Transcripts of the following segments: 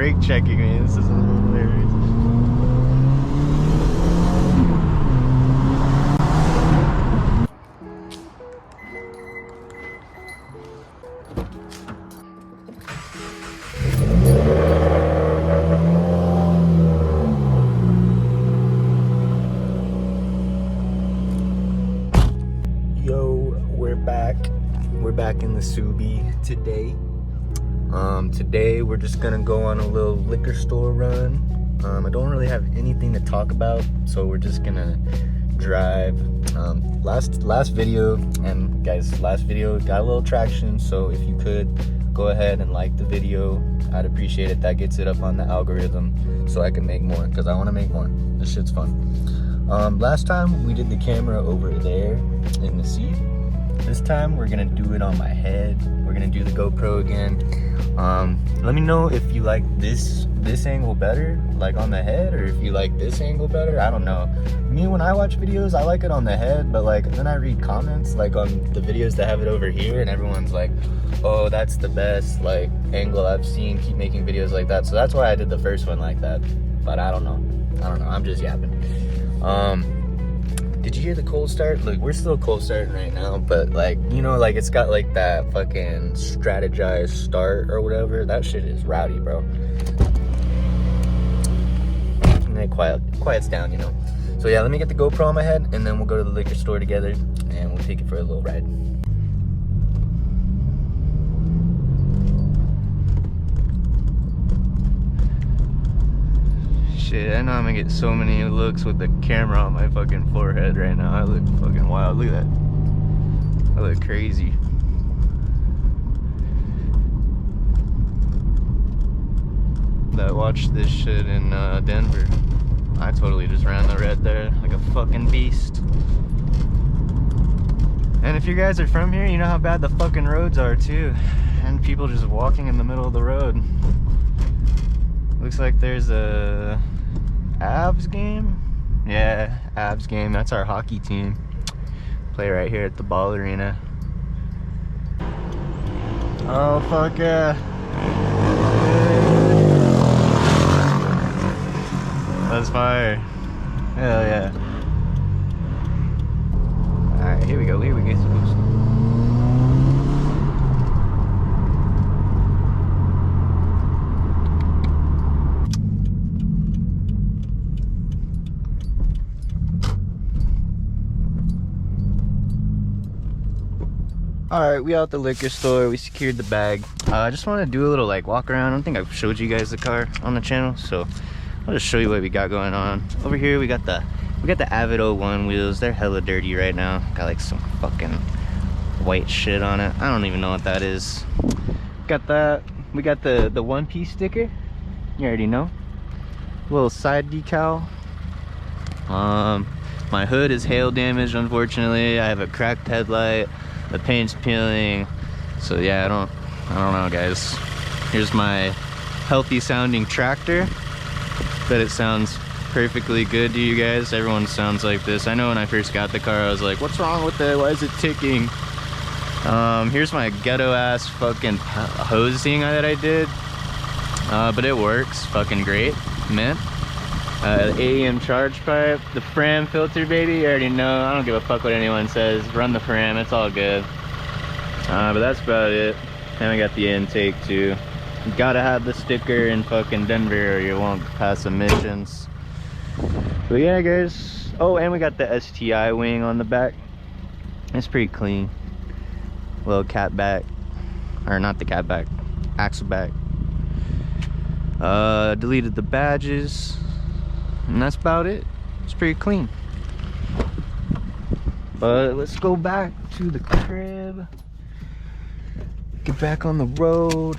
brake checking me. This is hilarious. We're back in the Subi today. Today we're just gonna go on a little liquor store run. I don't really have anything to talk about, so we're just gonna drive. Last video, and guys, last video got a little traction, so if you could go ahead and like the video, I'd appreciate it. That gets it up on the algorithm so I can make more, because I want to make more. This shit's fun. Last time we did the camera over there in the seat. This time we're gonna do it on my head. We're gonna do the GoPro again. Let me know if you like this angle better, like on the head, or if you like this angle better. I don't know. Me, when I watch videos, I like it on the head, but like then I read comments like on the videos that have it over here, and everyone's like, oh, that's the best like angle I've seen. Keep making videos like that. So that's why I did the first one like that. But I don't know. I'm just yapping. Did you hear the cold start? Look, we're still cold starting right now, but like, you know, like it's got like that fucking strategized start or whatever. That shit is rowdy, bro. And it quiets down, you know. So yeah, let me get the GoPro on my head, and then we'll go to the liquor store together, and we'll take it for a little ride. Shit, I know I'm gonna get so many looks with the camera on my fucking forehead right now. I look fucking wild. Look at that. I look crazy. That watched this shit in Denver. I totally just ran the red there like a fucking beast. And if you guys are from here, you know how bad the fucking roads are too. And people just walking in the middle of the road. Looks like there's a Avs game. Yeah, Avs game. That's our hockey team. Play right here at the Ball Arena. Oh fuck yeah. That's fire. Hell yeah. Alright, here we go. Alright, we out the liquor store. We secured the bag. I just want to do a little like walk around. I don't think I've showed you guys the car on the channel, so I'll just show you what we got going on. Over here we got the Avid 01 wheels. They're hella dirty right now. Got like some fucking white shit on it. I don't even know what that is. Got that. We got the one-piece sticker. You already know. Little side decal. My hood is hail damaged, unfortunately. I have a cracked headlight. The paint's peeling. So yeah, I don't know, guys. Here's my healthy sounding tractor. Bet it sounds perfectly good to you guys. Everyone sounds like this. I know when I first got the car, I was like, what's wrong with it? Why is it ticking? Here's my ghetto ass fucking hosing that I did. But it works fucking great, man. AEM Charge Pipe, the Fram filter, baby. You already know. I don't give a fuck what anyone says. Run the Fram, it's all good. But that's about it. And we got the intake too. You gotta have the sticker in fucking Denver or you won't pass emissions. But yeah, guys. Oh, and we got the STI wing on the back. It's pretty clean. Little cat back, or not the cat back, axle back. Deleted the badges. And that's about it. It's pretty clean. But let's go back to the crib. Get back on the road.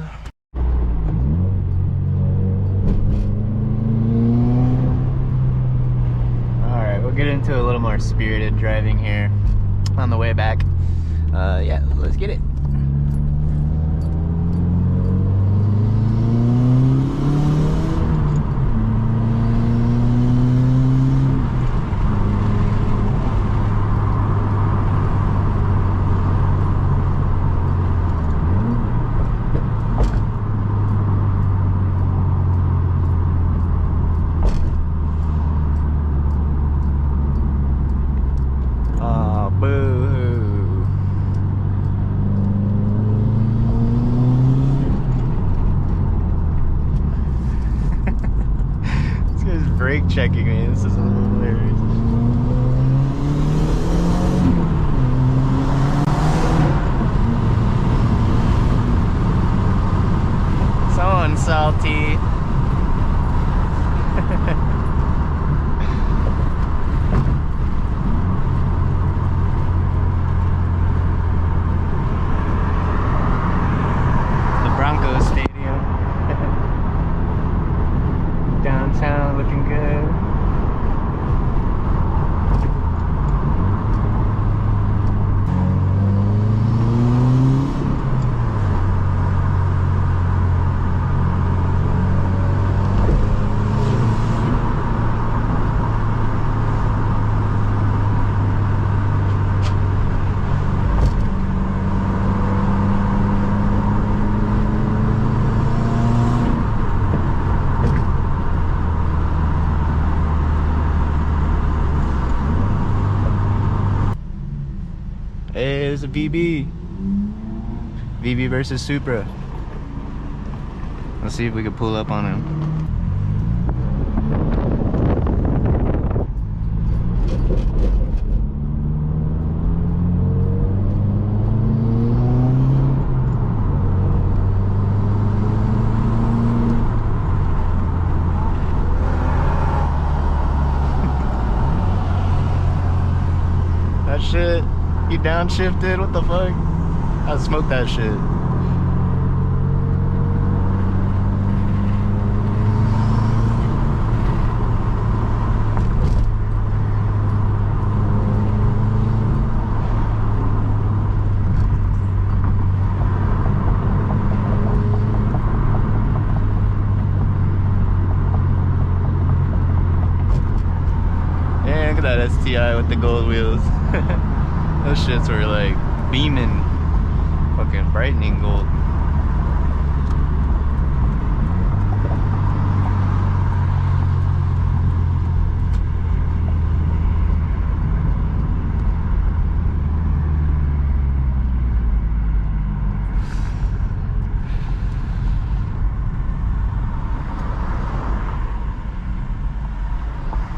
Alright, we'll get into a little more spirited driving here on the way back. Yeah, let's get it. checking me. This is a little hilarious. So salty. Downtown looking good. Hey, there's a VB. VB versus Supra. Let's see if we can pull up on him. That shit. You downshifted? What the fuck? I smoked that shit. Yeah, look at that STI with the gold wheels. Those shits were like beaming, fucking brightening gold.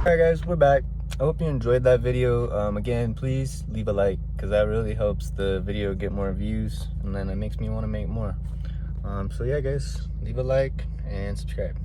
Alright guys, we're back. I hope you enjoyed that video. Again, please leave a like, because that really helps the video get more views, and then it makes me want to make more. So yeah guys, leave a like and subscribe.